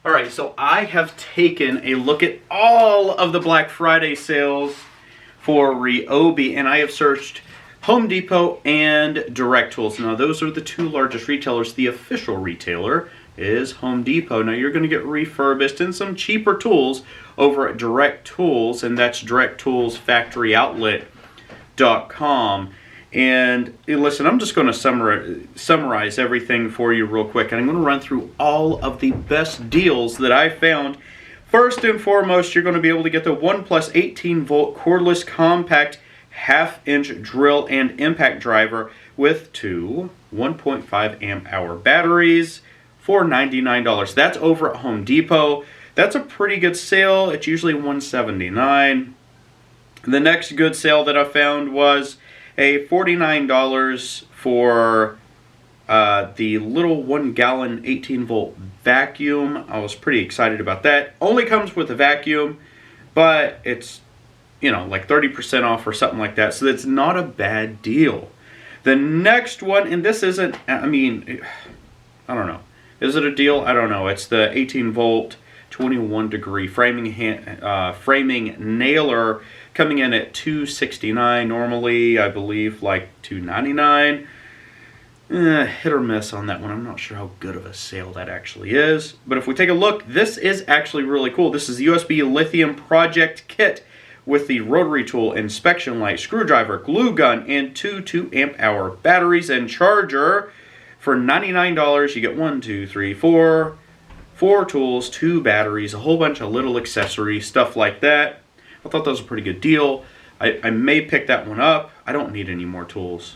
Alright, so I have taken a look at all of the Black Friday sales for Ryobi, and I have searched Home Depot and Direct Tools. Now, those are the two largest retailers. The official retailer is Home Depot. Now, you're going to get refurbished and some cheaper tools over at Direct Tools, and that's directtools.factoryoutlet.com. And listen, I'm just going to summarize everything for you real quick, and I'm going to run through all of the best deals that I found. First and foremost, you're going to be able to get the OnePlus 18-volt cordless compact half-inch drill and impact driver with two 1.5 amp hour batteries for $99. That's over at Home Depot. That's a pretty good sale. It's usually $179. The next good sale that I found was a $49 for the little 1 gallon 18-volt vacuum. I was pretty excited about that. Only comes with a vacuum, but it's, you know, like 30% off or something like that. So that's not a bad deal. The next one, and this isn't, I mean, I don't know. Is it a deal? I don't know. It's the 18-volt 21-degree framing nailer, coming in at $269. Normally, I believe, like $299. Hit or miss on that one. I'm not sure how good of a sale that actually is. But if we take a look, this is actually really cool. This is the USB lithium project kit with the rotary tool, inspection light, screwdriver, glue gun, and two 2 amp hour batteries and charger. For $99, you get 4 tools, 2 batteries, a whole bunch of little accessories, stuff like that. I thought that was a pretty good deal. I may pick that one up. I don't need any more tools.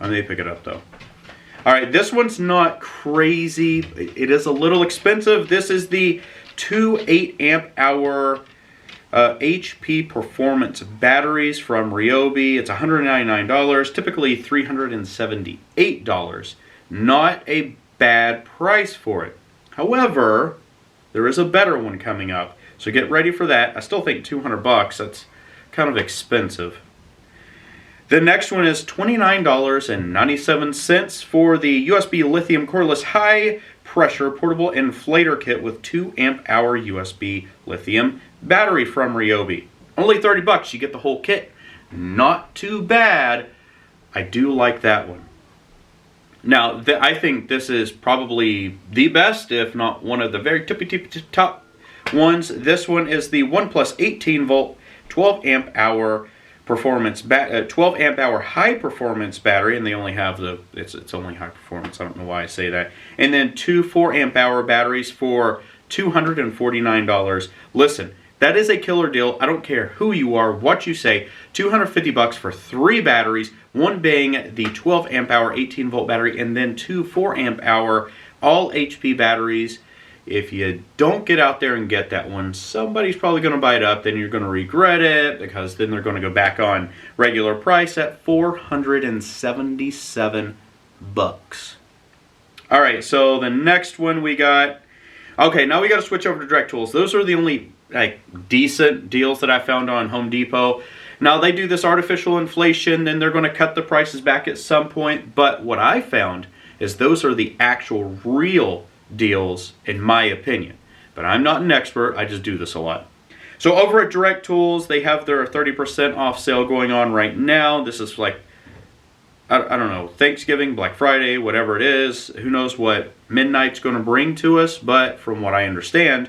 I may pick it up though. Alright, this one's not crazy. It is a little expensive. This is the 2 8 amp hour HP performance batteries from Ryobi. It's $199, typically $378. Not a bad price for it. However, there is a better one coming up, so get ready for that. I still think $200, that's kind of expensive. The next one is $29.97 for the USB lithium cordless high pressure portable inflator kit with 2 amp hour USB lithium battery from Ryobi. Only $30, you get the whole kit. Not too bad. I do like that one. Now, I think this is probably the best, if not one of the very tippy top ones. This one is the OnePlus 18-volt 12 amp hour performance 12 amp hour high performance battery, and they only have it's only high performance. I don't know why I say that. And then 2 4 amp hour batteries for $249. Listen, that is a killer deal. I don't care who you are, what you say. $250 for 3 batteries, one being the 12 amp hour 18-volt battery, and then 2 4 amp hour all HP batteries. If you don't get out there and get that one, somebody's probably going to buy it up. Then you're going to regret it, because then they're going to go back on regular price at $477. All right, so the next one we got. Okay, now we got to switch over to Direct Tools. Those are the only decent deals that I found on Home Depot. Now they do this artificial inflation, and they're going to cut the prices back at some point. But what I found is those are the actual real deals, in my opinion. But I'm not an expert, I just do this a lot. So over at Direct Tools, they have their 30% off sale going on right now. This is like, I don't know, Thanksgiving, Black Friday, whatever it is. Who knows what midnight's going to bring to us, but from what I understand,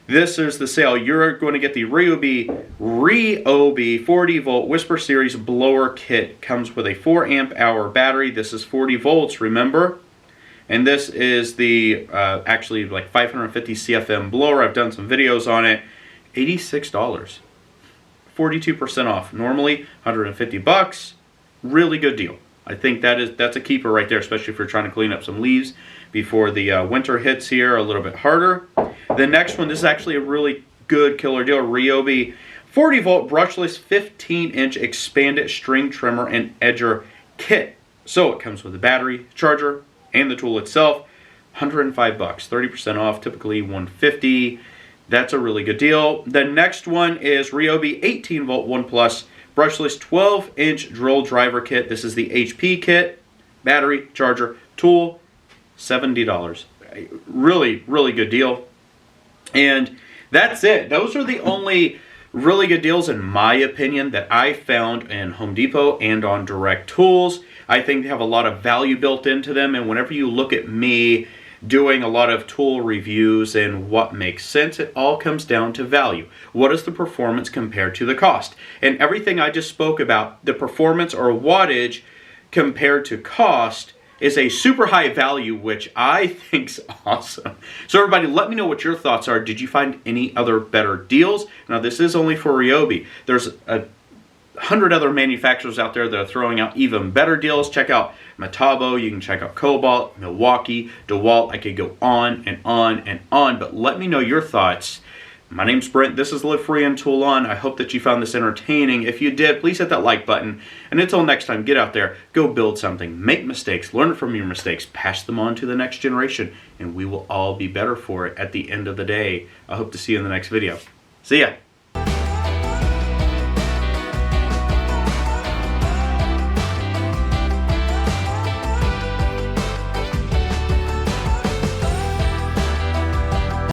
this is the sale. You're going to get the Ryobi 40-volt Whisper Series blower kit. Comes with a 4 amp hour battery. This is 40 volts, remember? And this is the actually like 550 CFM blower. I've done some videos on it. $86. 42% off. Normally $150. Really good deal. I think that's a keeper right there, especially if you're trying to clean up some leaves before the winter hits here a little bit harder. The next one, this is actually a really good killer deal. Ryobi 40-volt brushless 15-inch expanded string trimmer and edger kit. So it comes with a battery, charger, and the tool itself. $105, 30% off, typically $150. That's a really good deal. The next one is Ryobi 18-volt OnePlus brushless 12-inch drill driver kit. This is the HP kit. Battery, charger, tool, $70. Really, really good deal. And that's it. Those are the only really good deals, in my opinion, that I found in Home Depot and on Direct Tools. I think they have a lot of value built into them, and whenever you look at me doing a lot of tool reviews and what makes sense, it all comes down to value. What is the performance compared to the cost? And everything I just spoke about, the performance or wattage compared to cost, is a super high value, which I think's awesome. So everybody, let me know what your thoughts are. Did you find any other better deals? Now, this is only for Ryobi. There's 100 other manufacturers out there that are throwing out even better deals. Check out Metabo, you can check out Cobalt, Milwaukee, DeWalt. I could go on and on and on, but let me know your thoughts. My name's Brent. This is Live Free and Tool On. I hope that you found this entertaining. If you did, please hit that like button. And until next time, get out there, go build something, make mistakes, learn from your mistakes, pass them on to the next generation, and we will all be better for it at the end of the day. I hope to see you in the next video. See ya.